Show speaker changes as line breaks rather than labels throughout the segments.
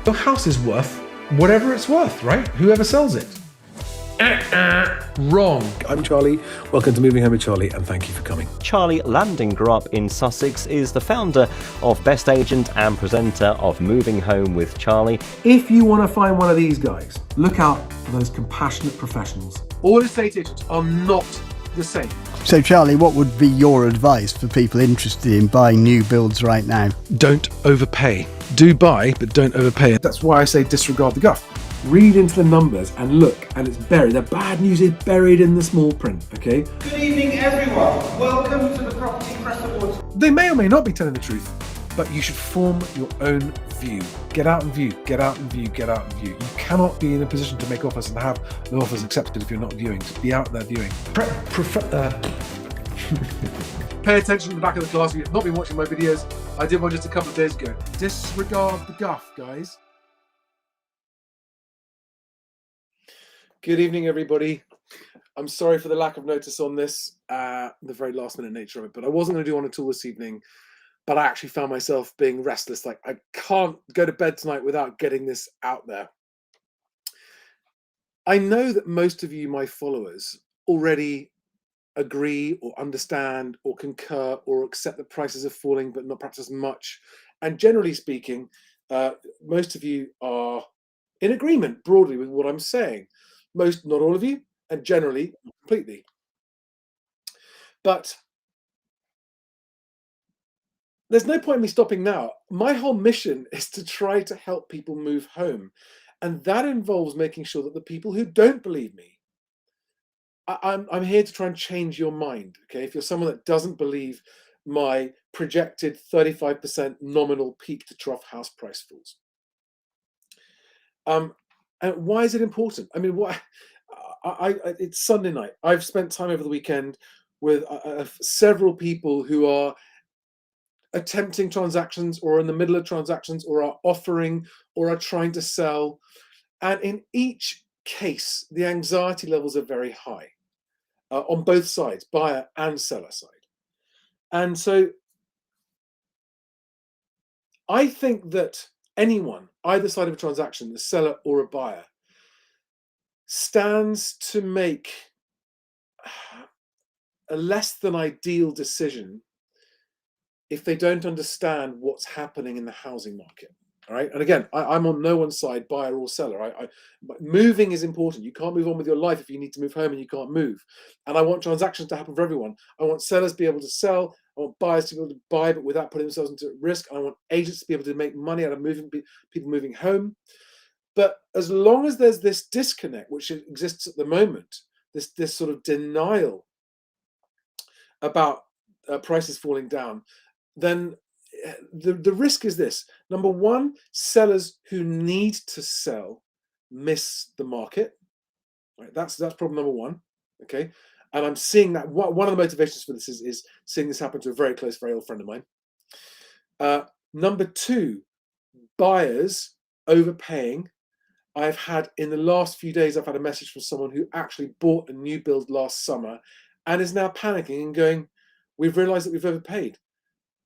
Your house is worth whatever it's worth, right? Whoever sells it. Wrong. I'm Charlie. Welcome to Moving Home with Charlie, and thank you for coming.
Charlie Landing grew up in Sussex, is the founder of Best Agent and presenter of Moving Home with Charlie.
If you want to find one of these guys, look out for those compassionate professionals. All estate agents are not the same.
So Charlie, what would be your advice for people interested in buying new builds right now?
Don't overpay. Do buy, but don't overpay. That's why I say disregard the guff. Read into the numbers and look, and it's buried. The bad news is buried in the small print, okay?
Good evening, everyone. Welcome to the Property Press Awards.
They may or may not be telling the truth, but you should form your own view. Get out and view, get out and view, get out and view. You cannot be in a position to make offers and have the offers accepted if you're not viewing. Just be out there viewing. Pay attention to the back of the class. If you've not been watching my videos, I did one just a couple of days ago. Disregard the guff, guys. Good evening, everybody. I'm sorry for the lack of notice on this, the very last minute nature of it, but I wasn't going to do one at all this evening, but I actually found myself being restless. Like, I can't go to bed tonight without getting this out there. I know that most of you, my followers, already agree or understand or concur or accept that prices are falling, but not perhaps as much. And generally speaking, most of you are in agreement broadly with what I'm saying. Most, not all of you, and generally, completely. But there's no point in me stopping now. My whole mission is to try to help people move home. And that involves making sure that the people who don't believe me, I'm here to try and change your mind, okay? If you're someone that doesn't believe my projected 35% nominal peak to trough house price falls. And why is it important? I mean, it's Sunday night. I've spent time over the weekend with several people who are attempting transactions or in the middle of transactions or are offering or are trying to sell. And in each case, the anxiety levels are very high on both sides, buyer and seller side. And so I think that anyone, either side of a transaction, the seller or a buyer, stands to make a less than ideal decision if they don't understand what's happening in the housing market. All right. And again, I'm on no one's side, buyer or seller. Moving is important. You can't move on with your life if you need to move home and you can't move. And I want transactions to happen for everyone. I want sellers to be able to sell. I want buyers to be able to buy, but without putting themselves into risk. I want agents to be able to make money out of people moving home. But as long as there's this disconnect, which exists at the moment, this sort of denial about prices falling down, then the risk is this. Number one, sellers who need to sell miss the market. Right, that's problem number one. Okay, and I'm seeing that one of the motivations for this is seeing this happen to a very close, very old friend of mine. Number two, buyers overpaying. I've had in the last few days, I've had a message from someone who actually bought a new build last summer and is now panicking and going, "We've realised that we've overpaid.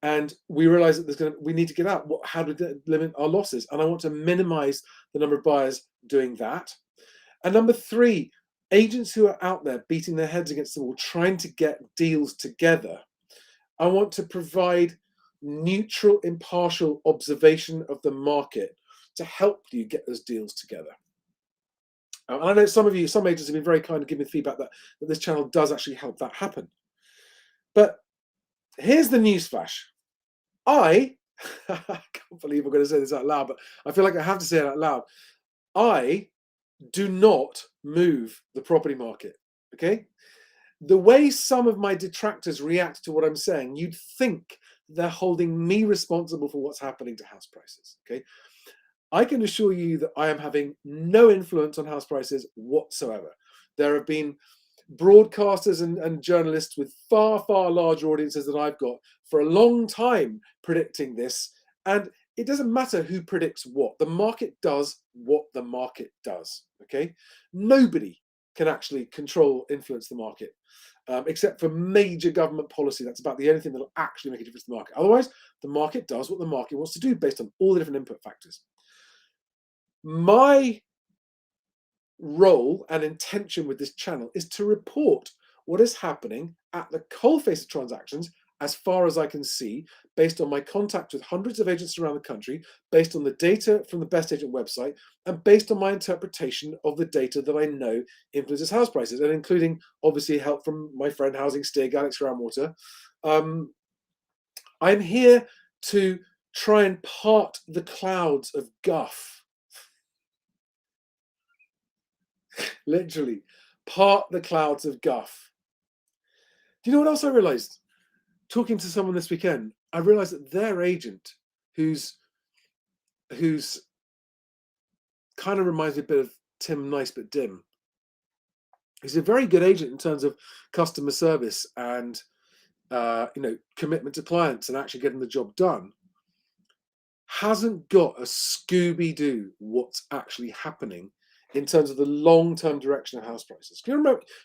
And we realize that we need to get out. How do we limit our losses?" And I want to minimize the number of buyers doing that. And number three, agents who are out there beating their heads against the wall, trying to get deals together. I want to provide neutral, impartial observation of the market to help you get those deals together. And I know some agents have been very kind to give me feedback that this channel does actually help that happen. But here's the newsflash. I can't believe I'm going to say this out loud, but I feel like I have to say it out loud. I do not move the property market, okay? The way some of my detractors react to what I'm saying, you'd think they're holding me responsible for what's happening to house prices, okay? I can assure you that I am having no influence on house prices whatsoever. There have been broadcasters and journalists with far, far larger audiences than I've got for a long time predicting this. And it doesn't matter who predicts what. The market does what the market does, okay? Nobody can actually influence the market, except for major government policy. That's about the only thing that will actually make a difference to the market. Otherwise, the market does what the market wants to do based on all the different input factors. My role and intention with this channel is to report what is happening at the coalface of transactions as far as I can see, based on my contact with hundreds of agents around the country, based on the data from the Best Agent website, and based on my interpretation of the data that I know influences house prices, and including obviously help from my friend Housing Stig, Alex Groundwater. I'm here to try and part the clouds of guff. Literally, part the clouds of guff. Do you know what else I realized? Talking to someone this weekend, I realized that their agent, who's kind of reminds me a bit of Tim Nice but dim. He's a very good agent in terms of customer service and commitment to clients and actually getting the job done. Hasn't got a Scooby-Doo what's actually happening in terms of the long-term direction of house prices. You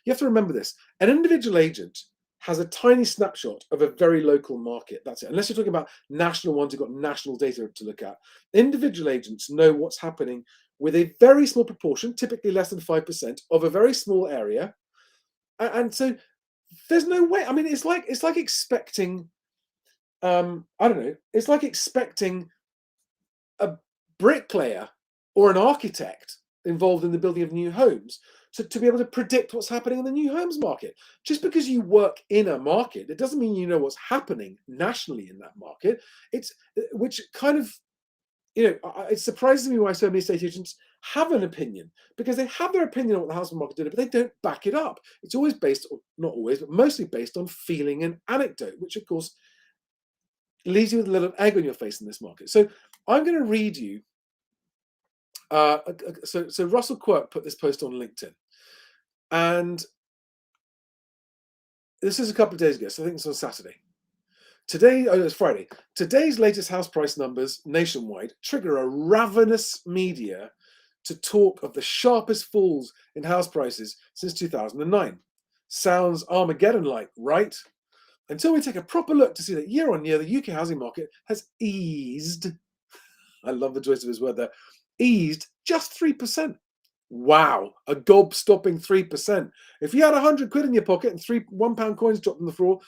have to remember this. An individual agent has a tiny snapshot of a very local market. That's it. Unless you're talking about national ones who've got national data to look at. Individual agents know what's happening with a very small proportion, typically less than 5%, of a very small area. And so there's no way. I mean, it's like expecting, it's like expecting a bricklayer or an architect involved in the building of new homes to be able to predict what's happening in the new homes market. Just because you work in a market, it doesn't mean you know what's happening nationally in that market. Which kind of, it surprises me why so many estate agents have an opinion, because they have their opinion on what the housing market did, but they don't back it up. It's always based, or not always, but mostly based on feeling and anecdote, which of course leaves you with a little egg on your face in this market. So I'm going to read you. So Russell Quirk put this post on LinkedIn, and this is a couple of days ago, so I think it's on Saturday. It's Friday. Today's latest house price numbers nationwide trigger a ravenous media to talk of the sharpest falls in house prices since 2009. Sounds Armageddon-like, right? Until we take a proper look to see that year on year, the UK housing market has eased. I love the choice of his word there. Eased just 3%. Wow, a gob-stopping 3%. If you had 100 quid in your pocket and three £1 coins dropped on the floor,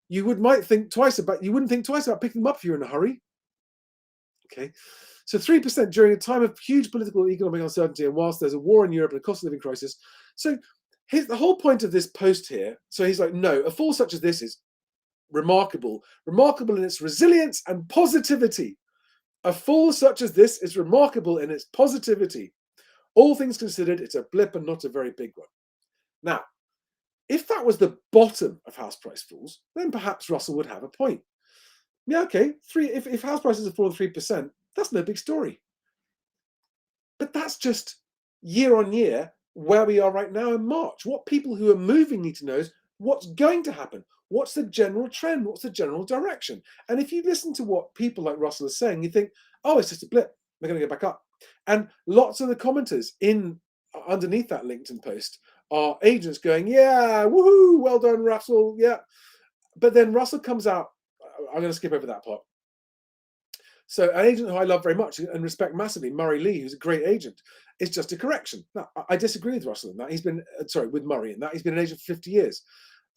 you wouldn't think twice about picking them up if you're in a hurry. Okay, so 3% during a time of huge political economic uncertainty, and whilst there's a war in Europe and a cost of living crisis. So here's the whole point of this post here. So he's like, no, a fall such as this is remarkable in its resilience and positivity. A fall such as this is remarkable in its positivity. All things considered, it's a blip and not a very big one. Now, if that was the bottom of house price falls, then perhaps Russell would have a point. Yeah, okay, if house prices have fallen 3%, that's no big story. But that's just year on year where we are right now in March. What people who are moving need to know is what's going to happen. What's the general trend? What's the general direction? And if you listen to what people like Russell are saying, you think, oh, it's just a blip. They're going to go back up. And lots of the commenters underneath that LinkedIn post are agents going, yeah, woohoo, well done, Russell, yeah. But then Russell comes out, I'm going to skip over that part. So an agent who I love very much and respect massively, Murray Lee, who's a great agent, is just a correction. Now, I disagree with Russell in that. With Murray in that. He's been an agent for 50 years.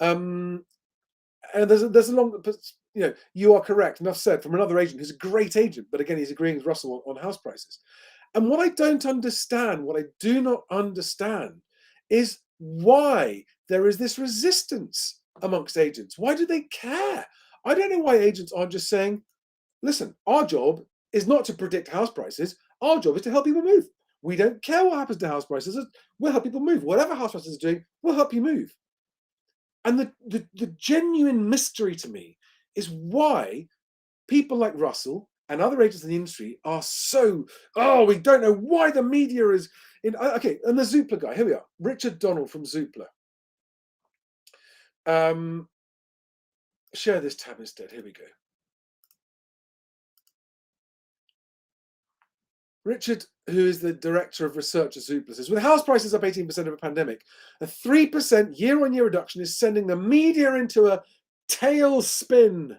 And there's a long, you are correct. Enough said from another agent who's a great agent, but again, he's agreeing with Russell on house prices. And what I do not understand is why there is this resistance amongst agents. Why do they care? I don't know why agents aren't just saying, listen, our job is not to predict house prices. Our job is to help people move. We don't care what happens to house prices. We'll help people move. Whatever house prices are doing, we'll help you move. And the genuine mystery to me is why people like Russell and other agents in the industry are so, we don't know why the media is in. Okay, and the Zoopla guy, here we are, Richard Donald from Zoopla. Share this tab instead, here we go. Richard, who is the director of research at Zoopla, says, with house prices up 18% over a pandemic, a 3% year-on-year reduction is sending the media into a tailspin.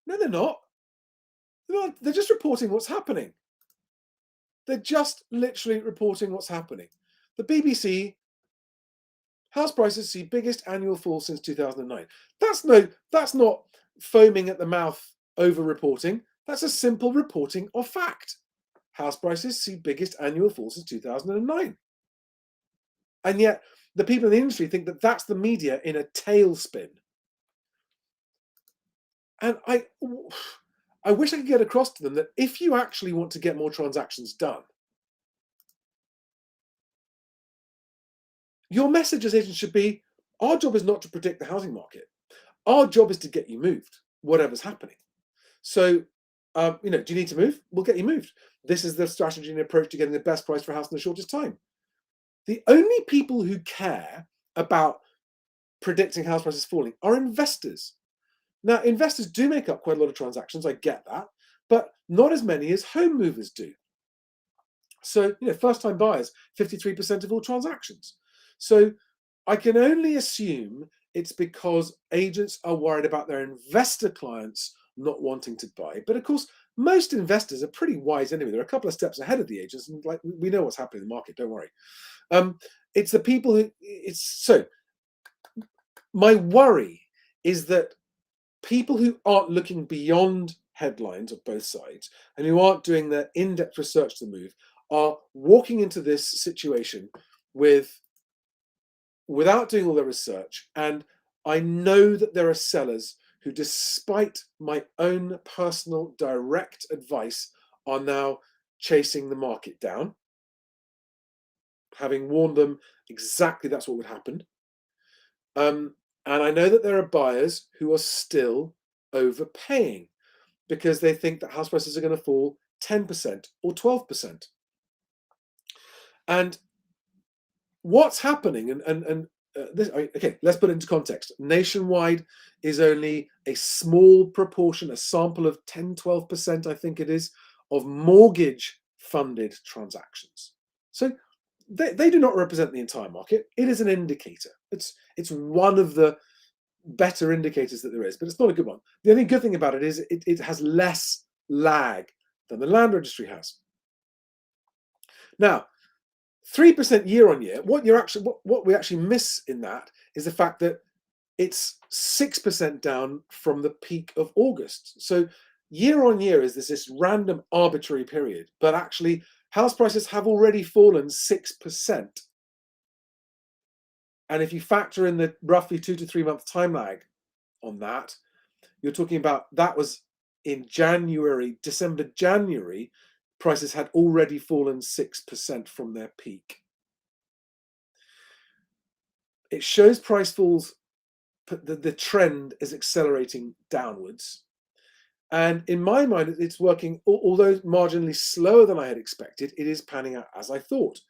No, they're not. They're just reporting what's happening. They're just literally reporting what's happening. The BBC, house prices see biggest annual fall since 2009. That's not foaming at the mouth over reporting. That's a simple reporting of fact. House prices see biggest annual fall since 2009. And yet the people in the industry think that that's the media in a tailspin. And I wish I could get across to them that if you actually want to get more transactions done, your message as agents should be, our job is not to predict the housing market. Our job is to get you moved, whatever's happening. So, do you need to move? We'll get you moved. This is the strategy and approach to getting the best price for a house in the shortest time. The only people who care about predicting house prices falling are investors. Now, investors do make up quite a lot of transactions, I get that, but not as many as home movers do. So, first-time buyers, 53% of all transactions. So I can only assume it's because agents are worried about their investor clients not wanting to buy. But of course, most investors are pretty wise anyway. They're a couple of steps ahead of the agents, and we know what's happening in the market, don't worry. It's the people who, my worry is that people who aren't looking beyond headlines of both sides and who aren't doing their in-depth research to move are walking into this situation without doing all their research. And I know that there are sellers who, despite my own personal direct advice, are now chasing the market down, having warned them exactly that's what would happen. And I know that there are buyers who are still overpaying because they think that house prices are going to fall 10% or 12%. And what's happening, okay, let's put it into context. Nationwide is only a small proportion, a sample of 10, 12%, I think it is, of mortgage funded transactions. So they do not represent the entire market. It is an indicator. It's one of the better indicators that there is, but it's not a good one. The only good thing about it is it has less lag than the land registry has. Now, 3% year on year, what we actually miss in that is the fact that it's 6% down from the peak of August. So year on year is this random arbitrary period, but actually house prices have already fallen 6%. And if you factor in the roughly 2 to 3 month time lag on that, you're talking about that was in December, January, prices had already fallen 6% from their peak. It shows price falls, the trend is accelerating downwards. And in my mind, it's working, although marginally slower than I had expected, it is panning out as I thought.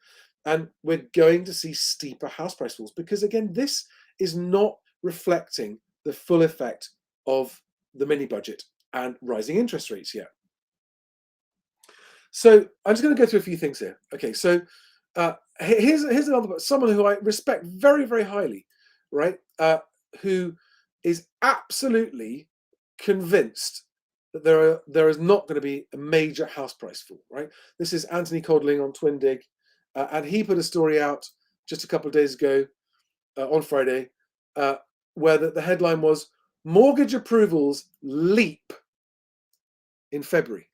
And we're going to see steeper house price falls because, again, this is not reflecting the full effect of the mini budget and rising interest rates yet. So I'm just going to go through a few things here. Okay, so here's another, someone who I respect very, very highly, right? Who is absolutely convinced that there is not going to be a major house price fall, right? This is Anthony Codling on Twin Dig. And he put a story out just a couple of days ago on Friday where the headline was, mortgage approvals leap in February.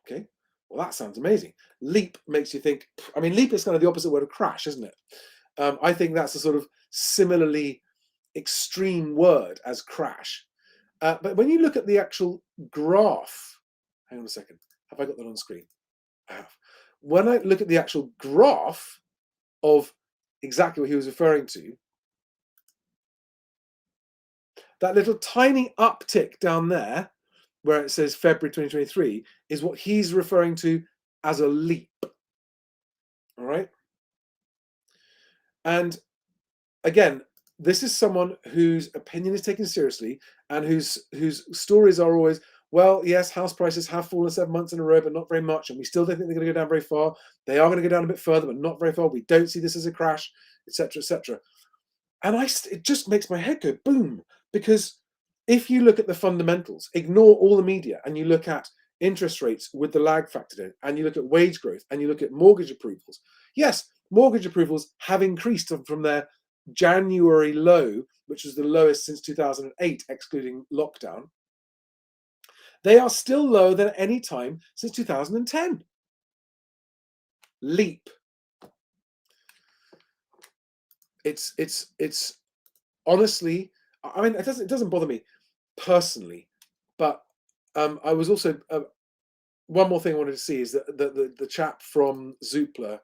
Okay, well, that sounds amazing. Leap makes you think, leap is kind of the opposite word of crash, isn't it? I think that's a sort of similarly extreme word as crash. But when you look at the actual graph, hang on a second, have I got that on screen? I have. When I look at the actual graph of exactly what he was referring to, that little tiny uptick down there, where it says February 2023, is what he's referring to as a leap. All right. And again, this is someone whose opinion is taken seriously and whose stories are always, well, yes, house prices have fallen 7 months in a row, but not very much. And we still don't think they're going to go down very far. They are going to go down a bit further, but not very far. We don't see this as a crash, etc., etc. And it just makes my head go boom, because if you look at the fundamentals, ignore all the media, and you look at interest rates with the lag factored in, and you look at wage growth, and you look at mortgage approvals, yes, mortgage approvals have increased from their January low, which was the lowest since 2008, excluding lockdown. They are still lower than any time since 2010. Leap. It's honestly, I mean, it doesn't bother me personally, but I was also one more thing I wanted to see is that the chap from Zoopla,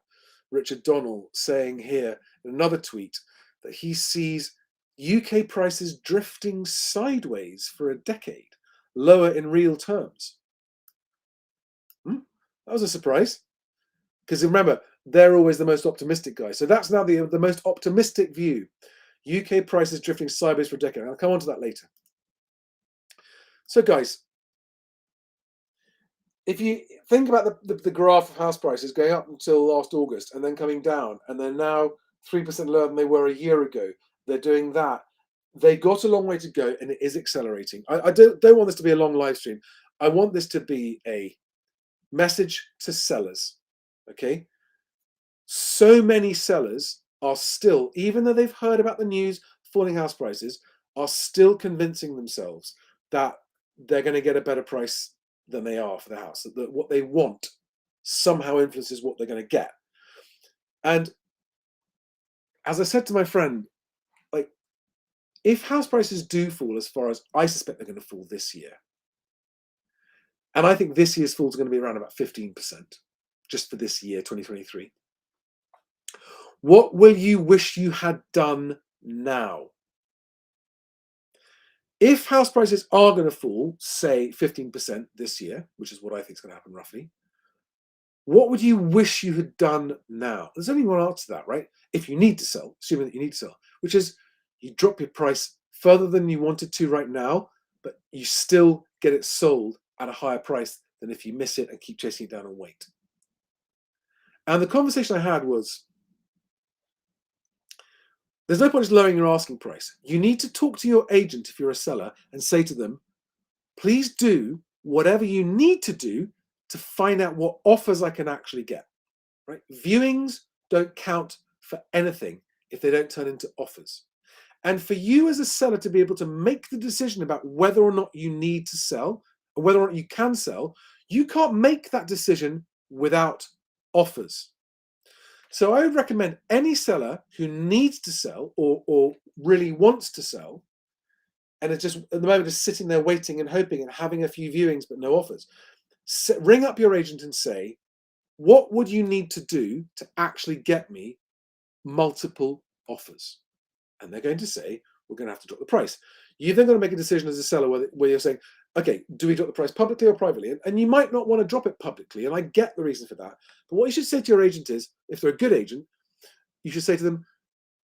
Richard Donnell, saying here in another tweet that he sees UK prices drifting sideways for a decade, lower in real terms. That was a surprise, because remember, they're always the most optimistic guys. So that's now the most optimistic view. UK prices drifting sideways for a decade. I'll come on to that later. So guys, if you think about the graph of house prices going up until last August and then coming down, and they're now 3% lower than they were a year ago, they're doing that. They got a long way to go, and it is accelerating. I don't want this to be a long live stream. I want this to be a message to sellers, okay? So many sellers are still, even though they've heard about the news, falling house prices, are still convincing themselves that they're going to get a better price than they are for the house, that what they want somehow influences what they're going to get. And as I said to my friend, like, if house prices do fall as far as I suspect they're going to fall this year, and I think this year's fall is going to be around about 15%, just for this year, 2023. What will you wish you had done now? If house prices are going to fall, say 15% this year, which is what I think is going to happen roughly, what would you wish you had done now? There's only one answer to that, right? If you need to sell, assuming that you need to sell, which is you drop your price further than you wanted to right now, but you still get it sold at a higher price than if you miss it and keep chasing it down and wait. And the conversation I had was, there's no point just lowering your asking price. You need to talk to your agent if you're a seller and say to them, please do whatever you need to do to find out what offers I can actually get. Right? Viewings don't count for anything if they don't turn into offers. And for you as a seller to be able to make the decision about whether or not you need to sell, or whether or not you can sell, you can't make that decision without offers. So I would recommend any seller who needs to sell or really wants to sell, and is just at the moment is sitting there waiting and hoping and having a few viewings but no offers, ring up your agent and say, what would you need to do to actually get me multiple offers? And they're going to say, we're going to have to drop the price. You're then going to make a decision as a seller where you're saying, okay, do we drop the price publicly or privately? And you might not want to drop it publicly, and I get the reason for that. But what you should say to your agent is, if they're a good agent, you should say to them,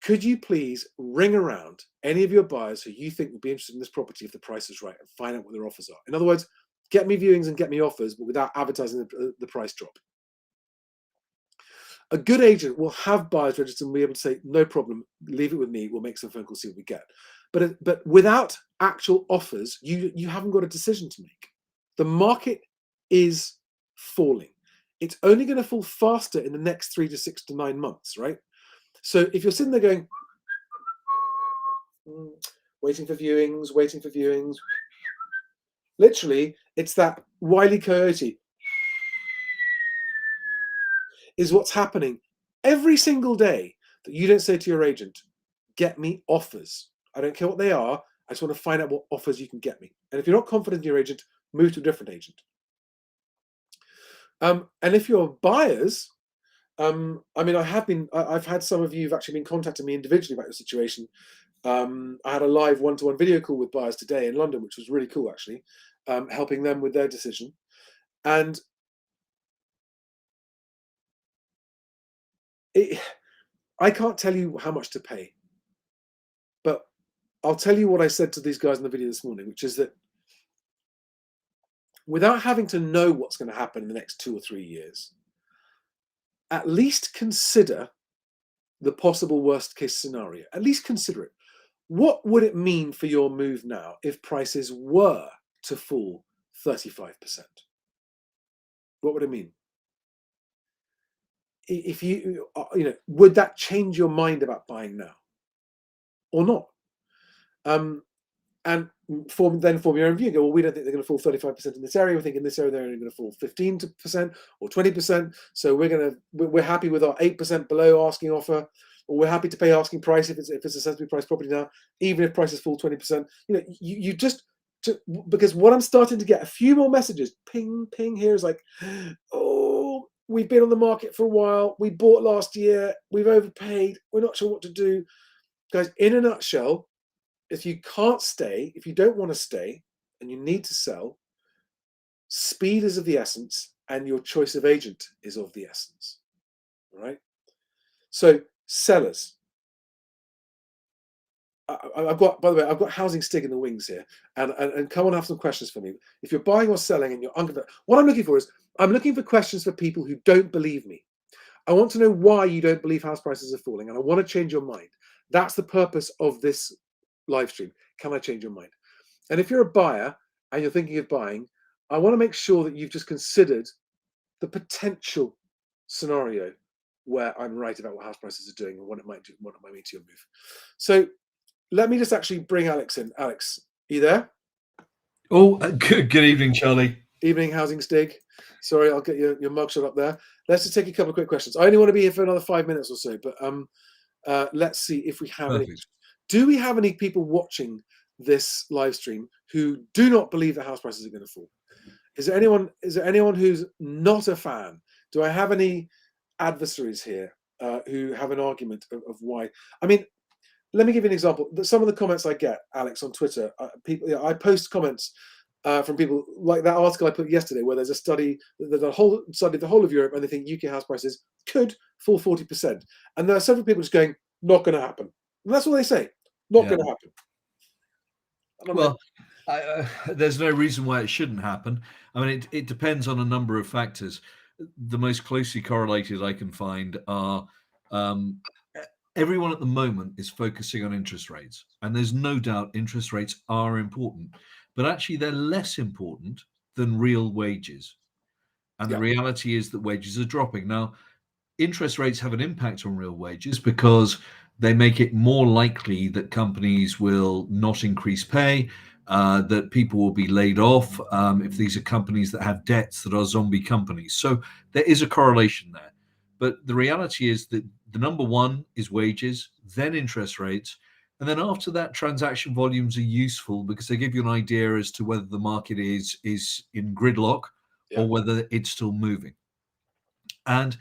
could you please ring around any of your buyers who you think would be interested in this property if the price is right, and find out what their offers are. In other words, get me viewings and get me offers, but without advertising the price drop. A good agent will have buyers registered and be able to say, no problem, leave it with me, we'll make some phone calls, see what we get. But without actual offers, you haven't got a decision to make. The market is falling. It's only going to fall faster in the next 3 to 6 to 9 months, right? So if you're sitting there going, waiting for viewings, literally, it's that Wile E. Coyote is what's happening every single day that you don't say to your agent, get me offers. I don't care what they are. I just want to find out what offers you can get me. And if you're not confident in your agent, move to a different agent. And if you're buyers, I mean, I've had some of you who've actually been contacting me individually about your situation. I had a live one-to-one video call with buyers today in London, which was really cool, actually, helping them with their decision. And I can't tell you how much to pay, but I'll tell you what I said to these guys in the video this morning, which is that without having to know what's going to happen in the next 2 or 3 years, at least consider the possible worst case scenario. At least consider it. What would it mean for your move now if prices were to fall 35%? What would it mean? If would that change your mind about buying now or not? And form your own view. Go, well, we don't think they're going to fall 35% in this area. We think in this area they're only going to fall 15% or 20%. So we're happy with our 8% below asking offer, or we're happy to pay asking price if it's a sensibly priced property now, even if prices fall 20%. You just because what I'm starting to get a few more messages, ping here, is like, oh, we've been on the market for a while. We bought last year. We've overpaid. We're not sure what to do, guys. In a nutshell, if you can't stay, if you don't want to stay and you need to sell, speed is of the essence and your choice of agent is of the essence. All right. So sellers, I've got, by the way, I've got housing stig in the wings here, and come on, have some questions for me. If you're buying or selling and you're unconvinced, what I'm looking for is, I'm looking for questions for people who don't believe me. I want to know why you don't believe house prices are falling, and I want to change your mind. That's the purpose of this live stream. Can I change your mind? And if you're a buyer and you're thinking of buying, I want to make sure that you've just considered the potential scenario where I'm right about what house prices are doing and what it might do, what it might mean to your move. So let me just actually bring Alex in. Alex, are you there?
Oh, good evening, Charlie.
Evening, housing stig. Sorry, I'll get your mugshot up there. Let's just take a couple of quick questions. I only want to be here for another 5 minutes or so, but let's see if we have any. Do we have any people watching this live stream who do not believe that house prices are going to fall? Is there anyone who's not a fan? Do I have any adversaries here who have an argument of why? I mean, let me give you an example. Some of the comments I get, Alex, on Twitter, I post comments from people like that article I put yesterday, where there's a study, the whole study of the whole of Europe, and they think UK house prices could fall 40%. And there are several people just going, not going to happen. And that's what they say. Not going to happen.
Well, there's no reason why it shouldn't happen. I mean, it depends on a number of factors. The most closely correlated I can find are everyone at the moment is focusing on interest rates. And there's no doubt interest rates are important, but actually they're less important than real wages. And the reality is that wages are dropping. Now, interest rates have an impact on real wages because they make it more likely that companies will not increase pay, that people will be laid off if these are companies that have debts that are zombie companies. So there is a correlation there. But the reality is that the number one is wages, then interest rates. And then after that, transaction volumes are useful because they give you an idea as to whether the market is in gridlock or whether it's still moving. And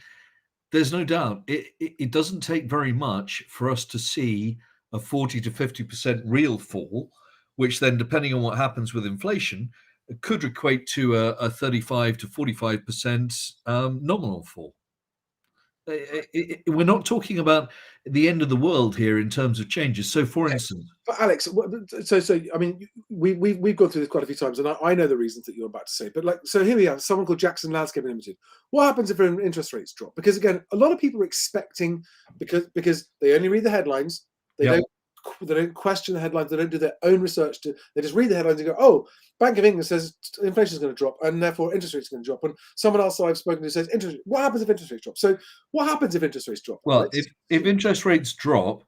there's no doubt it doesn't take very much for us to see a 40 to 50% real fall, which then, depending on what happens with inflation, could equate to a 35 to 45% nominal fall. We're not talking about the end of the world here in terms of changes. So, for instance,
but Alex, so I mean, we've gone through this quite a few times, and I know the reasons that you're about to say. But so here we have someone called Jackson Landscaping Limited. What happens if interest rates drop? Because again, a lot of people are expecting, because they only read the headlines, they don't question the headlines, they don't do their own research. They just read the headlines and go, oh, Bank of England says inflation is going to drop, and therefore interest rates are going to drop. And someone else I've spoken to says, what happens if interest rates drop? So what happens if interest rates drop?
Well, if interest rates drop,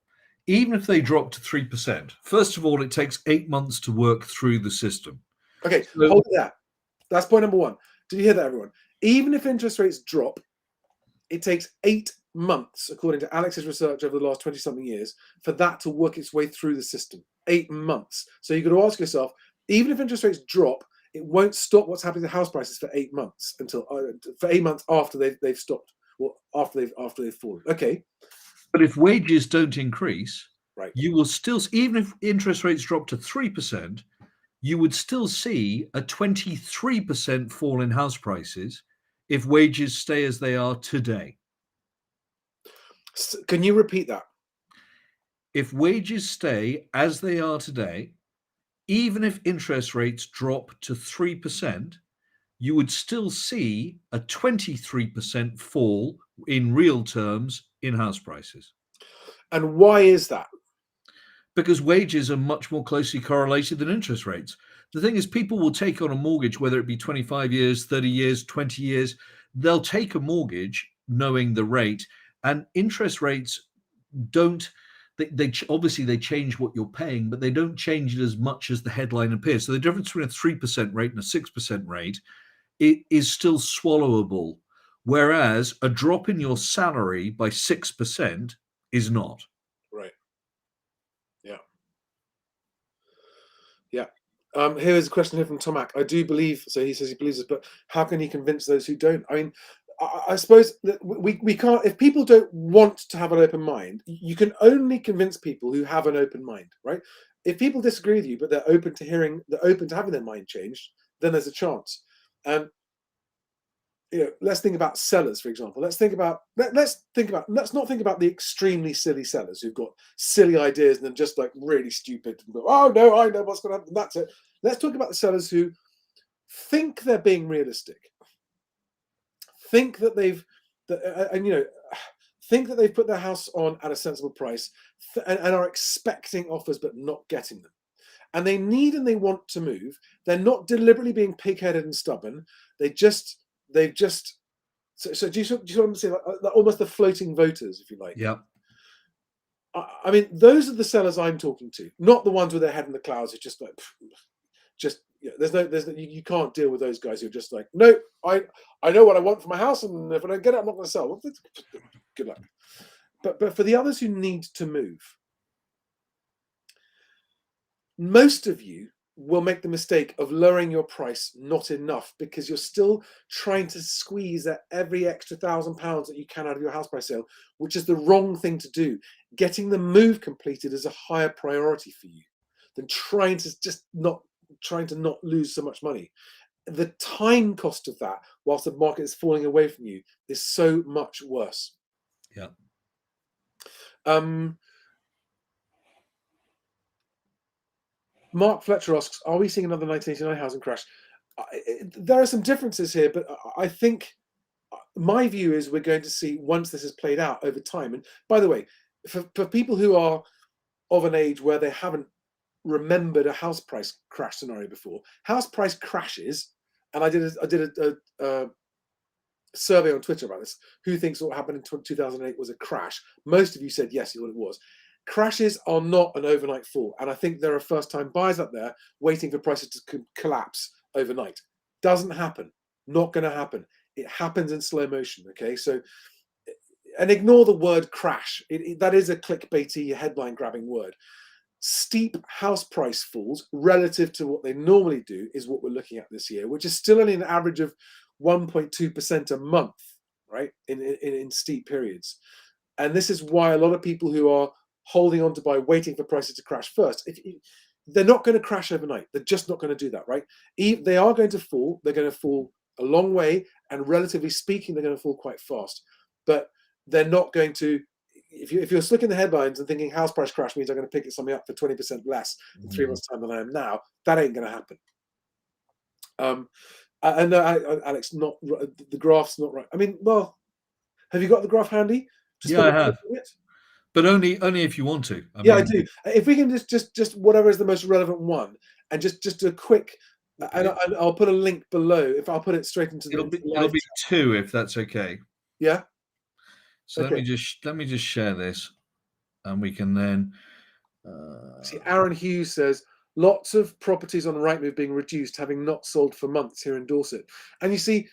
even if they drop to 3%, first of all, it takes 8 months to work through the system.
Okay, hold it there. That's point number one. Did you hear that, everyone? Even if interest rates drop, it takes 8 months, according to Alex's research over the last 20-something years, for that to work its way through the system. 8 months. So you've got to ask yourself, even if interest rates drop, it won't stop what's happening to house prices for 8 months for 8 months after they've stopped, or after they've fallen. Okay.
But if wages don't increase,
right,
you will still, even if interest rates drop to 3%, you would still see a 23% fall in house prices if wages stay as they are today.
Can you repeat that?
If wages stay as they are today, even if interest rates drop to 3%, you would still see a 23% fall in real terms in house prices.
And why is that?
Because wages are much more closely correlated than interest rates. the thing is, people will take on a mortgage, whether it be 25 years, 30 years, 20 years. They'll take a mortgage knowing the rate, and interest rates don't. They obviously they change what you're paying, but they don't change it as much as the headline appears. So the difference between a 3% rate and a 6% rate, it is still swallowable, whereas a drop in your salary by 6% is not.
Right. Yeah. Yeah. Here's a question here from Tomac. I do believe, so he says he believes this, but how can he convince those who don't? I mean, I suppose that we can't, if people don't want to have an open mind, you can only convince people who have an open mind, right? If people disagree with you, but they're open to having their mind changed, then there's a chance. And let's think about sellers, for example. Let's not think about the extremely silly sellers who've got silly ideas and then just like really stupid. And go, oh no, I know what's going to happen. That's it. Let's talk about the sellers who think they're being realistic. Think that they've put their house on at a sensible price and are expecting offers but not getting them. And they need and they want to move. They're not deliberately being pig-headed and stubborn. So do you sort of see like almost the floating voters, if you like?
Yeah.
I mean, those are the sellers I'm talking to, not the ones with their head in the clouds. It's just like, you can't deal with those guys who are just like, no, I know what I want for my house, and if I don't get it, I'm not going to sell. Well, good luck. But for the others who need to move, most of you will make the mistake of lowering your price not enough because you're still trying to squeeze at every extra £1,000 that you can out of your house price sale, which is the wrong thing to do. Getting the move completed is a higher priority for you than trying to not lose so much money. The time cost of that, whilst the market is falling away from you, is so much worse.
Yeah.
Mark Fletcher asks, are we seeing another 1989 housing crash? There are some differences here, but I think my view is we're going to see, once this is played out over time. And by the way, for people who are of an age where they haven't remembered a house price crash scenario before, house price crashes, and I did a survey on Twitter about this. Who thinks what happened in 2008 was a crash? Most of you said yes, what it was. Crashes are not an overnight fall, and I think there are first-time buyers out there waiting for prices to collapse overnight. Doesn't happen. Not going to happen. It happens in slow motion. Okay, so and ignore the word crash. That is a clickbaity, headline-grabbing word. Steep house price falls relative to what they normally do is what we're looking at this year, which is still only an average of 1.2% a month, right? In steep periods, and this is why a lot of people who are holding on to buy, waiting for prices to crash first, they're not going to crash overnight. They're just not going to do that, right? They are going to fall. They're going to fall a long way, and relatively speaking, they're going to fall quite fast. But they're not going to. If you're looking at the headlines and thinking house price crash means I'm going to pick something up for 20% less in 3 months' time than I am now, that ain't going to happen. I know, Alex, not the graph's not right. I mean, well, have you got the graph handy?
Yeah, I have. But only if you want to.
I do. If we can just whatever is the most relevant one, and just a quick, and I'll put a link below. If I'll put it straight into
it'll be 2 if that's okay.
Yeah.
So okay. let me just share this, and we can then
see. Aaron Hughes says lots of properties on Rightmove being reduced, having not sold for months here in Dorset. And you see,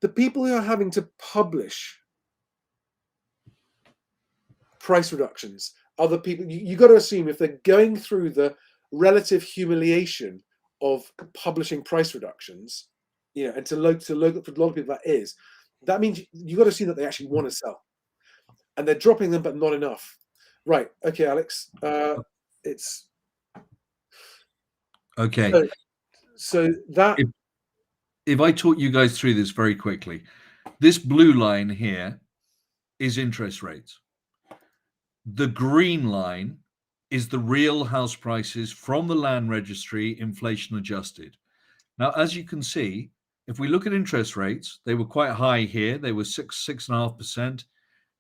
the people who are having to publish price reductions are the people you got to assume if they're going through the relative humiliation of publishing price reductions, and to for a lot of people that means you got to assume that they actually want to sell, and they're dropping them but not enough. Right? Okay, Alex. It's
okay.
So that
if I talk you guys through this very quickly, this blue line here is interest rates. The green line is the real house prices from the land registry, inflation adjusted. Now, as you can see, if we look at interest rates, they were quite high here. They were 6.5%.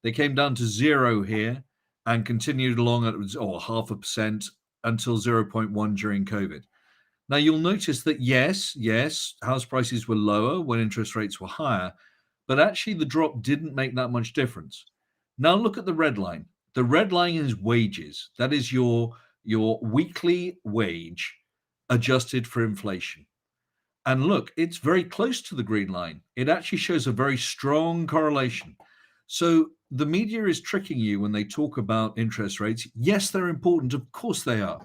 They came down to 0 here and continued along at 0.5% until 0.1 during COVID. Now, you'll notice that, yes, house prices were lower when interest rates were higher, but actually the drop didn't make that much difference. Now, look at the red line. The red line is wages. That is your weekly wage adjusted for inflation. And look, it's very close to the green line. It actually shows a very strong correlation. So the media is tricking you when they talk about interest rates. Yes, they're important. Of course they are,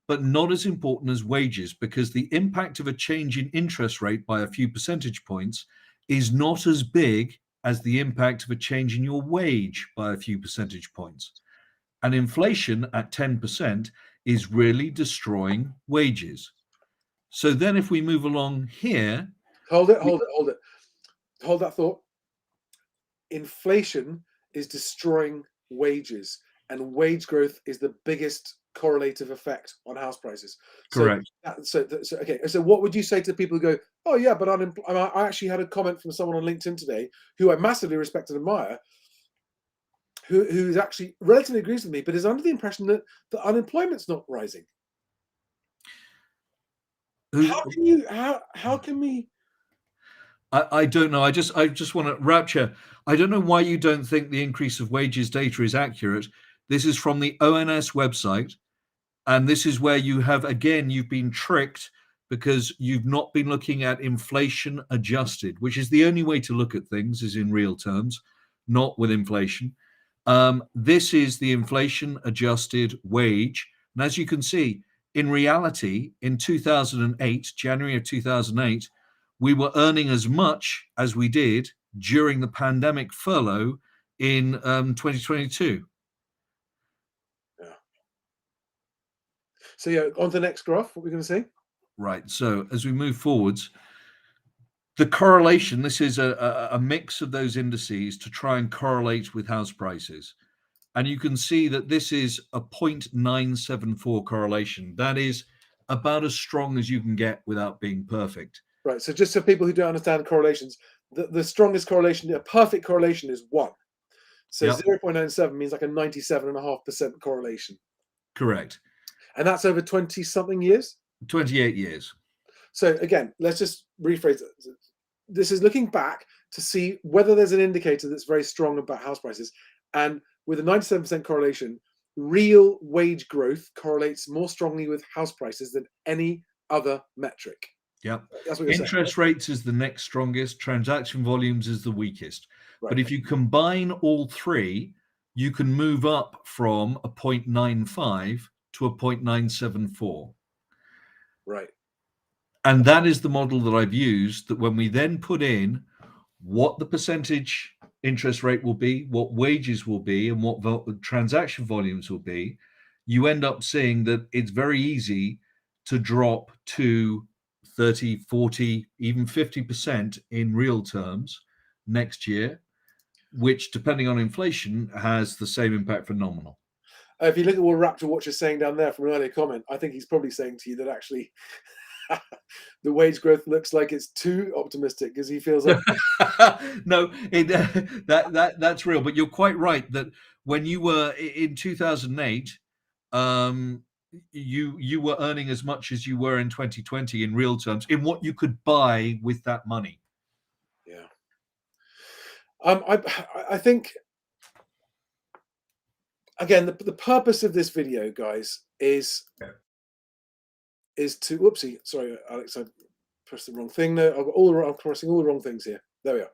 but not as important as wages, because the impact of a change in interest rate by a few percentage points is not as big as the impact of a change in your wage by a few percentage points. And inflation at 10% is really destroying wages. So then if we move along here.
Hold that thought. Inflation is destroying wages, and wage growth is the biggest correlative effect on house prices.
Correct.
So what would you say to people who go, oh yeah, but I actually had a comment from someone on LinkedIn today who I massively respect and admire, who's actually relatively agrees with me, but is under the impression that the unemployment's not rising. How can we?
I don't know. I just want to Rapture. I don't know why you don't think the increase of wages data is accurate. This is from the ONS website, and this is where you've been tricked because you've not been looking at inflation adjusted, which is the only way to look at things, is in real terms, not with inflation. This is the inflation adjusted wage, and as you can see, in reality, in 2008, January of 2008, we were earning as much as we did during the pandemic furlough in 2022.
Yeah. So yeah, on to the next graph. What we're going to see?
Right. So as we move forwards, the correlation. This is a mix of those indices to try and correlate with house prices, and you can see that this is a 0.974 correlation. That is about as strong as you can get without being perfect.
Right. So just for people who don't understand correlations, the strongest correlation, a perfect correlation, is 1. So
Yep.
0.97 means like a 97.5% correlation.
Correct.
And that's over 20-something years?
28 years.
So again, let's just rephrase it. This is looking back to see whether there's an indicator that's very strong about house prices. And with a 97% correlation, real wage growth correlates more strongly with house prices than any other metric.
Yep.
That's what you're saying.
Interest rates is the next strongest. Transaction volumes is the weakest.
Right.
But if you combine all three, you can move up from a 0.95 to a 0.974.
Right.
And that is the model that I've used, that when we then put in what the percentage interest rate will be, what wages will be, and what transaction volumes will be, you end up seeing that it's very easy to drop to 30, 40, even 50% in real terms next year, which, depending on inflation, has the same impact for nominal.
If you look at what Raptor Watch is saying down there from an earlier comment, I think he's probably saying to you that actually the wage growth looks like it's too optimistic, because he feels like
no, that's real. But you're quite right that when you were in 2008, you were earning as much as you were in 2020 in real terms, in what you could buy with that money.
Yeah. I think, again, the purpose of this video, guys, is to, whoopsie, sorry, Alex, I pressed the wrong thing. No, I'm pressing all the wrong things here. There we are.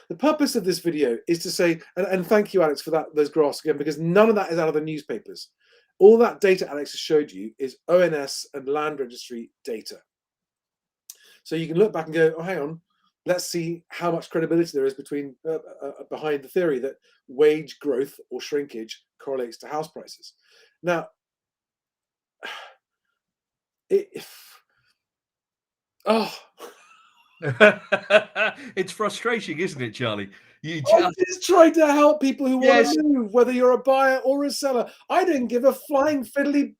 The purpose of this video is to say, and thank you, Alex, for those graphs again, because none of that is out of the newspapers. All that data Alex has showed you is ONS and land registry data. So you can look back and go, oh, hang on, let's see how much credibility there is behind the theory that wage growth or shrinkage correlates to house prices. Now,
it's frustrating, isn't it, Charlie?
I'm just trying to help people who want to move, whether you're a buyer or a seller. I didn't give a flying fiddly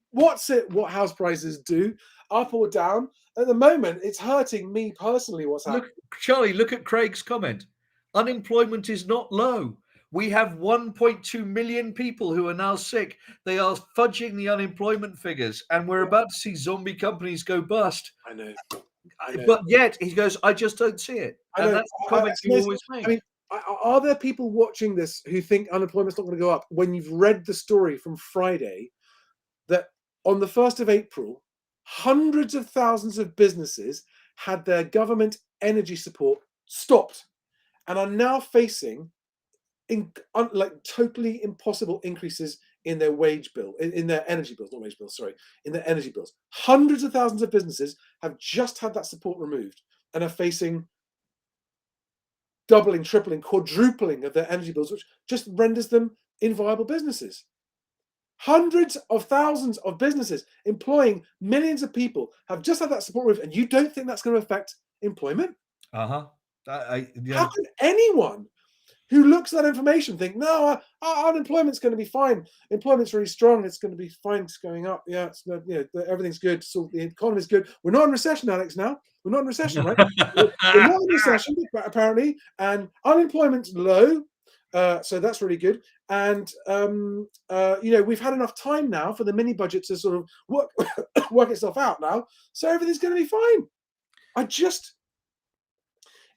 what house prices do, up or down. At the moment, it's hurting me personally. What's happening?
Charlie, look at Craig's comment. Unemployment is not low. We have 1.2 million people who are now sick. They are fudging the unemployment figures, and we're about to see zombie companies go bust.
I know.
But yet he goes, I just don't see it.
I
And
know.
that's the comment you always make.
I mean, are there people watching this who think unemployment's not going to go up when you've read the story from Friday that on the 1st of April, hundreds of thousands of businesses had their government energy support stopped and are now facing totally impossible increases in their wage bill, in their energy bills, not wage bills, sorry, in their energy bills. Hundreds of thousands of businesses have just had that support removed and are facing doubling, tripling, quadrupling of their energy bills, which just renders them inviable businesses. Hundreds of thousands of businesses employing millions of people have just had that support removed, and you don't think that's going to affect employment?
Yeah.
How can anyone who looks at that information think, no, unemployment's going to be fine. Employment's really strong. It's going to be fine. It's going up. Yeah, everything's good. So the economy's good. We're not in recession, Alex, now. We're not in recession, right? We're not in recession, apparently. And unemployment's low. So that's really good. And, we've had enough time now for the mini budget to sort of work itself out now. So everything's going to be fine.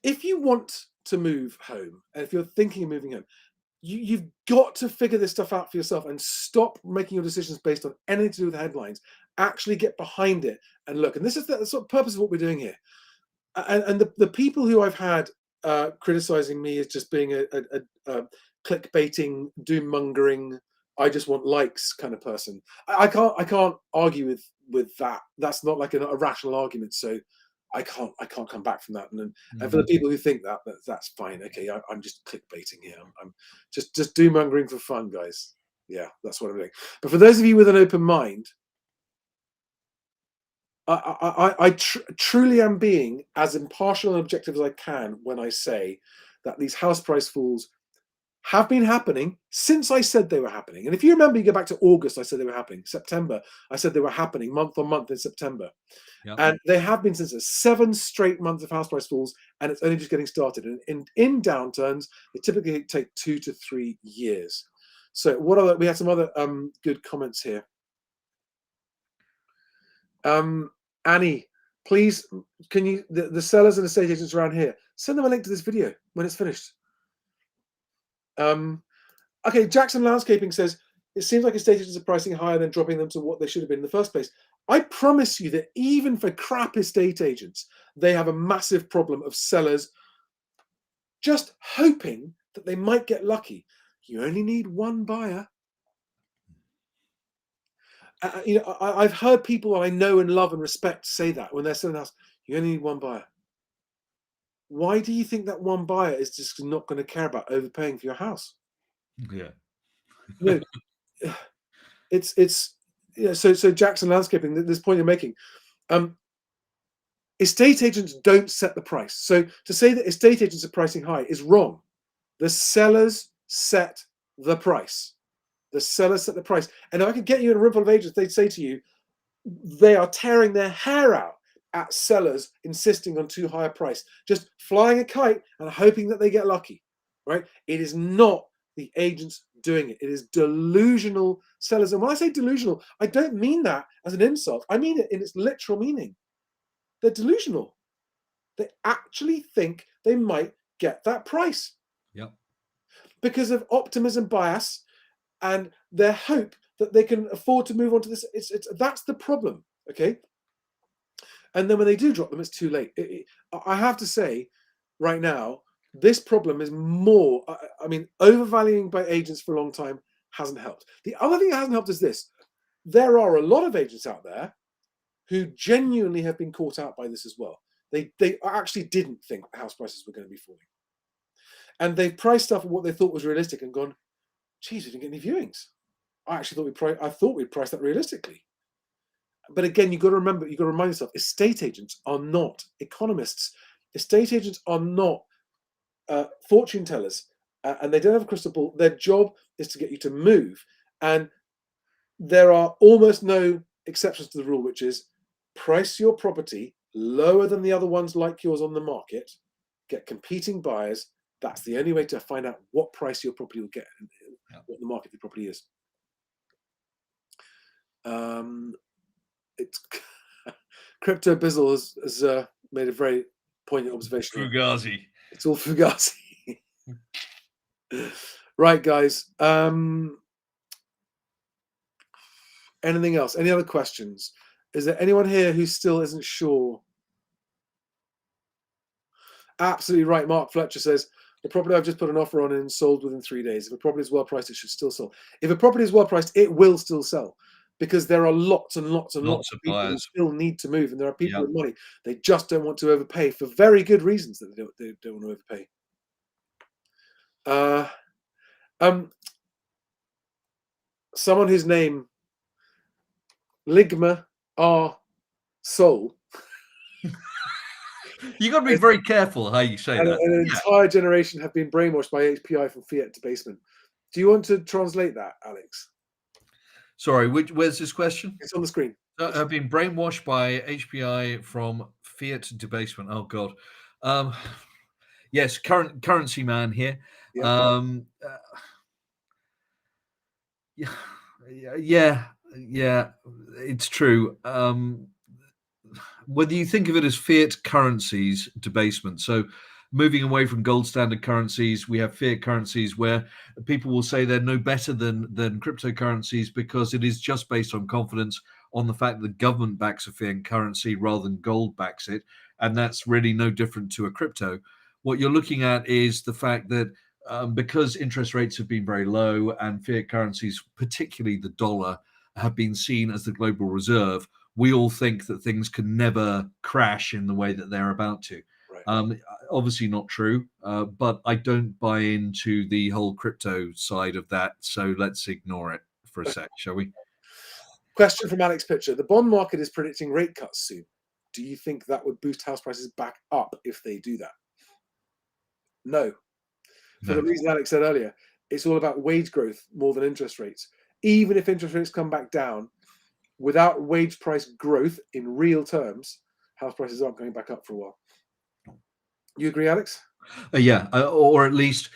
If you want to move home, and if you're thinking of moving home, you've got to figure this stuff out for yourself and stop making your decisions based on anything to do with the headlines. Actually get behind it and look. And this is the sort of purpose of what we're doing here. And the people who I've had criticizing me as just being a clickbaiting, doom-mongering, I just want likes kind of person. I can't argue with that. That's not like a rational argument. So I can't come back from that. And for the people who think that's fine. Okay, I'm just clickbaiting here. I'm just doom-mongering for fun, guys. Yeah, that's what I'm doing. But for those of you with an open mind, I truly am being as impartial and objective as I can when I say that these house price falls have been happening since I said they were happening. And if you remember, you go back to August, I said they were happening. September, I said they were happening month on month in September. Yep. And they have been since 7 straight months of house price falls, and it's only just getting started. And in downturns, they typically take 2 to 3 years. So we had some other good comments here. Annie, please, can you, the sellers and estate agents around here, send them a link to this video when it's finished. Okay, Jackson Landscaping says, it seems like estate agents are pricing higher than dropping them to what they should have been in the first place. I promise you that even for crap estate agents, they have a massive problem of sellers just hoping that they might get lucky. You only need one buyer. I've heard people I know and love and respect say that when they're selling a house, you only need one buyer. Why do you think that one buyer is just not going to care about overpaying for your house?
Yeah.
So Jackson Landscaping, this point you're making, estate agents don't set the price. So to say that estate agents are pricing high is wrong. The sellers set the price. The sellers set the price. And if I could get you in a room full of agents, they'd say to you, they are tearing their hair out at sellers insisting on too high a price, just flying a kite and hoping that they get lucky, right? It is not the agents doing it. It is delusional sellers. And when I say delusional, I don't mean that as an insult. I mean it in its literal meaning. They're delusional. They actually think they might get that price.
Yep.
Because of optimism bias and their hope that they can afford to move on to this. That's the problem, okay? And then when they do drop them, it's too late. I have to say, right now, this problem is more, overvaluing by agents for a long time hasn't helped. The other thing that hasn't helped is this. There are a lot of agents out there who genuinely have been caught out by this as well. They actually didn't think house prices were going to be falling. And they've priced stuff at what they thought was realistic and gone, geez, we didn't get any viewings. I thought we'd priced that realistically. But again, you've got to remember, you've got to remind yourself, estate agents are not economists. Estate agents are not fortune tellers, and they don't have a crystal ball. Their job is to get you to move. And there are almost no exceptions to the rule, which is price your property lower than the other ones like yours on the market, get competing buyers, That's the only way to find out what price your property will get, and what the market of the property is. It's Crypto Bizzle has made a very poignant observation.
Fugazi.
It's all Fugazi. Right, guys. Anything else? Any other questions? Is there anyone here who still isn't sure? Absolutely right. Mark Fletcher says, the property I've just put an offer on and sold within 3 days. If a property is well priced, it should still sell. If a property is well priced, it will still sell, because there are lots and lots and lots of people who
buyers
still need to move, and there are people
Yeah.
with money. They just don't want to overpay for very good reasons that they don't want to overpay. Someone whose name Ligma R Soul.
You got to be very careful how you say
And
that.
an entire generation have been brainwashed by HPI from fiat debasement. Do you want to translate that, Alex?
Sorry, where's this question?
It's on the screen.
I've been brainwashed by HPI from fiat debasement. Oh God. Yes, currency man here.
Yeah.
Yeah, it's true. Whether you think of it as fiat currencies debasement, so moving away from gold standard currencies, we have fiat currencies where people will say they're no better than cryptocurrencies because it is just based on confidence on the fact that the government backs a fiat currency rather than gold backs it, and that's really no different to a crypto. What you're looking at is the fact that because interest rates have been very low and fiat currencies, particularly the dollar, have been seen as the global reserve, we all think that things can never crash in the way that they're about to.
Right.
Obviously not true, but I don't buy into the whole crypto side of that. So let's ignore it for a sec, shall we?
Question from Alex Pitcher. The bond market is predicting rate cuts soon. Do you think that would boost house prices back up if they do that? No. For the reason Alex said earlier, it's all about wage growth more than interest rates. Even if interest rates come back down, without wage price growth in real terms, house prices aren't going back up for a while. You agree, Alex?
Yeah, or at least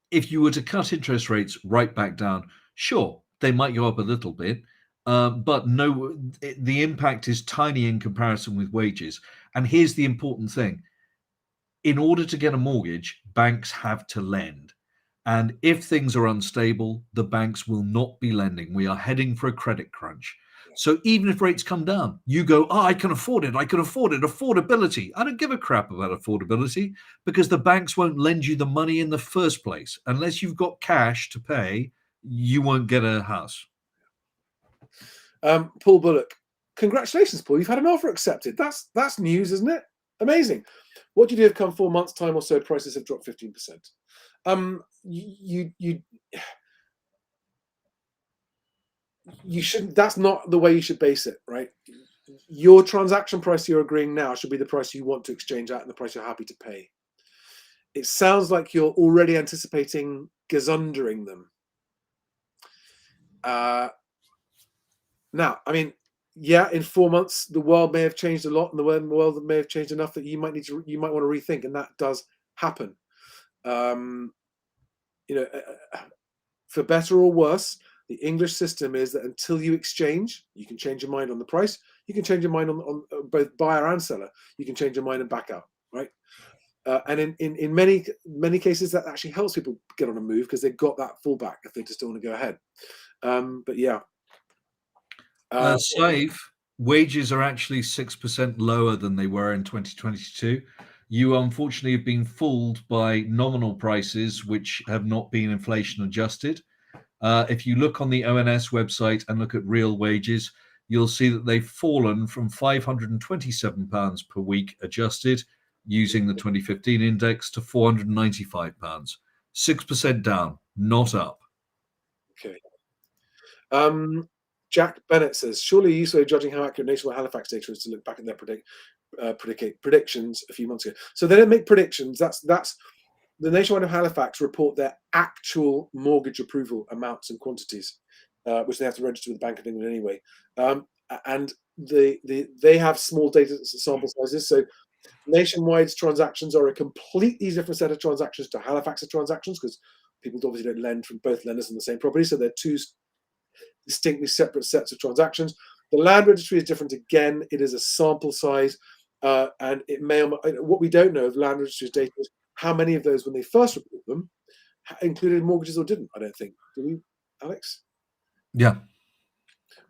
if you were to cut interest rates right back down, sure, they might go up a little bit, but no, the impact is tiny in comparison with wages. And here's the important thing. In order to get a mortgage, banks have to lend. And if things are unstable, the banks will not be lending. We are heading for a credit crunch. So even if rates come down, you go, I can afford it. I can afford it. Affordability. I don't give a crap about affordability because the banks won't lend you the money in the first place. Unless you've got cash to pay, you won't get a house.
Paul Bullock. Congratulations, Paul. You've had an offer accepted. That's news, isn't it? Amazing. What do you do if come 4 months' time or so, prices have dropped 15%? You shouldn't. That's not the way you should base it, right? Your transaction price you're agreeing now should be the price you want to exchange at and the price you're happy to pay. It sounds like you're already anticipating gazundering them. Now, I mean, yeah, in 4 months the world may have changed a lot, and the world may have changed enough that you might want to rethink, and that does happen. For better or worse, the English system is that until you exchange, you can change your mind on the price. You can change your mind on both buyer and seller. You can change your mind and back out, right? And in many cases, that actually helps people get on a move because they've got that fallback if they just don't want to go ahead. But yeah.
Safe wages are actually 6% lower than they were in 2022. You unfortunately have been fooled by nominal prices, which have not been inflation adjusted. If you look on the ONS website and look at real wages, you'll see that they've fallen from £527 per week adjusted using the 2015 index to £495. 6% down, not up.
Okay. Jack Bennett says, surely a useful way of judging how accurate Nationwide Halifax data is to look back at their predictions a few months ago. So they don't make predictions. That's the Nationwide of Halifax report their actual mortgage approval amounts and quantities, which they have to register with the Bank of England anyway. And they have small data sample sizes, so Nationwide's transactions are a completely different set of transactions to Halifax's transactions, because people obviously don't lend from both lenders on the same property, so they're two distinctly separate sets of transactions. The land registry is different again. It is a sample size, and it may or may, what we don't know of land registry's data is how many of those, when they first report them, included mortgages or didn't. I don't think. Do we, Alex?
Yeah.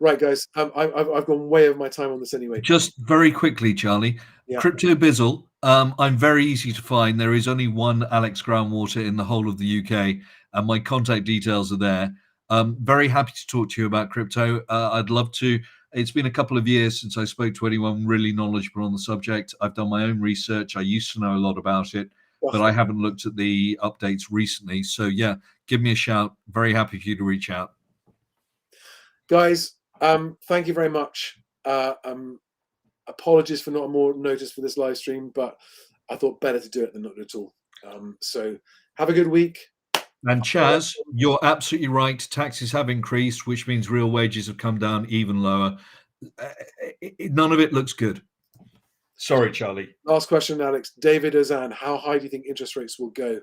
Right, guys. I've gone way over my time on this anyway.
Just very quickly, Charlie.
Yeah.
Crypto Bizzle. I'm very easy to find. There is only one Alex Groundwater in the whole of the UK, and my contact details are there. Very happy to talk to you about crypto. I'd love to. It's been a couple of years since I spoke to anyone really knowledgeable on the subject. I've done my own research. I used to know a lot about it, but I haven't looked at the updates recently. So yeah, give me a shout. Very happy for you to reach out.
Guys, thank you very much. Apologies for not more notice for this live stream, but I thought better to do it than not at all. So have a good week.
And Chaz, you're absolutely right. Taxes have increased, which means real wages have come down even lower. None of it looks good. Sorry, Charlie.
Last question, Alex. David Ozan, how high do you think interest rates will go?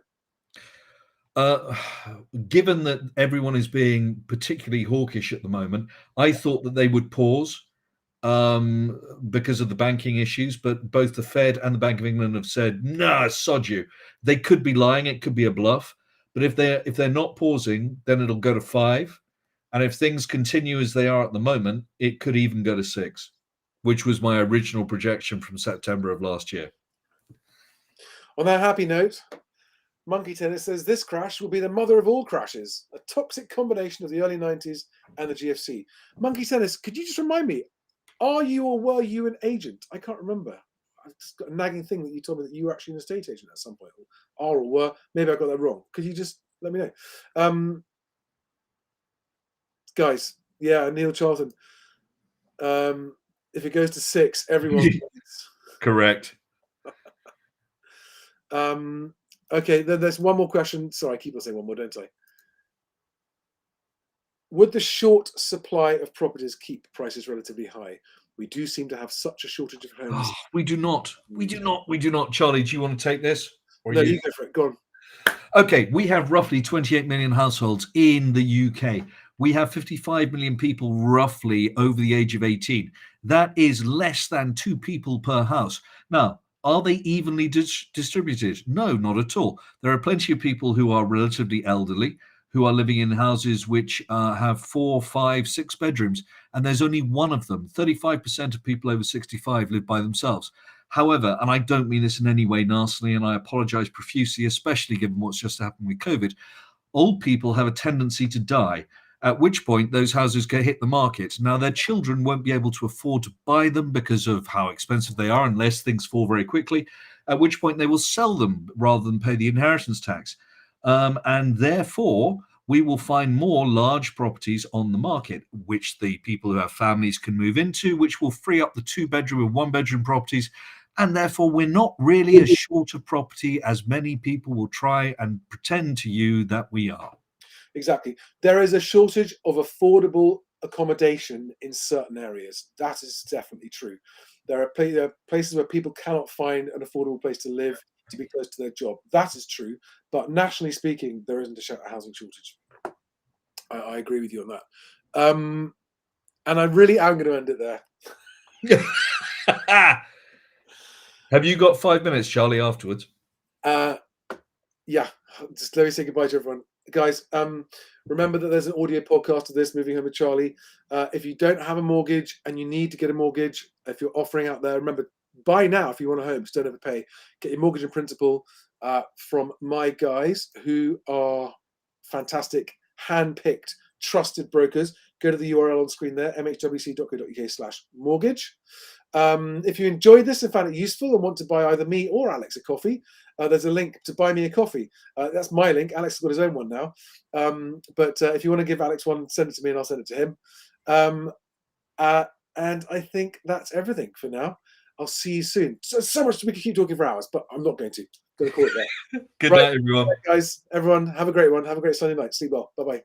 Given that everyone is being particularly hawkish at the moment, I thought that they would pause because of the banking issues, but both the Fed and the Bank of England have said, "Nah, sod you." They could be lying; it could be a bluff. But if they're not pausing, then it'll go to 5, and if things continue as they are at the moment, it could even go to 6, which was my original projection from September of last year.
On that happy note, Monkey Tennis says this crash will be the mother of all crashes, a toxic combination of the early 90s and the GFC. Monkey Tennis, could you just remind me, are you or were you an agent? I can't remember. I've just got a nagging thing that you told me that you were actually an estate agent at some point. Are or were. Maybe I got that wrong. Could you just let me know? Guys, yeah, Neil Charlton. If it goes to 6, everyone wins.
Correct.
Okay, then there's one more question. Sorry, I keep on saying one more, don't I? Would the short supply of properties keep prices relatively high? We do seem to have such a shortage of homes.
Oh, we do not. Charlie, do you want to take this?
Or no, you go for it. Go on.
Okay, we have roughly 28 million households in the UK. We have 55 million people roughly over the age of 18. That is less than 2 people per house. Now, are they evenly distributed? No, not at all. There are plenty of people who are relatively elderly, who are living in houses which have 4, 5, 6 bedrooms, and there's only one of them. 35% of people over 65 live by themselves. However, and I don't mean this in any way nastily, and I apologize profusely, especially given what's just happened with COVID, old people have a tendency to die, at which point those houses get hit the market. Now, their children won't be able to afford to buy them because of how expensive they are, unless things fall very quickly, at which point they will sell them rather than pay the inheritance tax. And therefore, we will find more large properties on the market, which the people who have families can move into, which will free up the 2-bedroom and 1-bedroom properties. And therefore, we're not really as short of property as many people will try and pretend to you that we are.
Exactly. There is a shortage of affordable accommodation in certain areas. That is definitely true. There are places where people cannot find an affordable place to live, to be close to their job. That is true. But nationally speaking, there isn't a housing shortage. I agree with you on that. And I really am going to end it there.
Have you got 5 minutes, Charlie, afterwards?
Yeah. Just let me say goodbye to everyone. Guys, remember that there's an audio podcast of this, Moving Home with Charlie. If you don't have a mortgage and you need to get a mortgage, if you're offering out there, remember, buy now if you want a home, so don't overpay. Get your mortgage in principle from my guys who are fantastic, hand-picked, trusted brokers. Go to the URL on screen there, mhwc.co.uk/mortgage. If you enjoyed this and found it useful and want to buy either me or Alex a coffee, there's a link to buy me a coffee. That's my link. Alex has got his own one now. But if you want to give Alex one, send it to me and I'll send it to him. And I think that's everything for now. I'll see you soon. So much we could keep talking for hours, but I'm not going to. I'm going to call it there.
Good night, everyone.
Right, guys, everyone, have a great one. Have a great Sunday night. Sleep well. Bye-bye.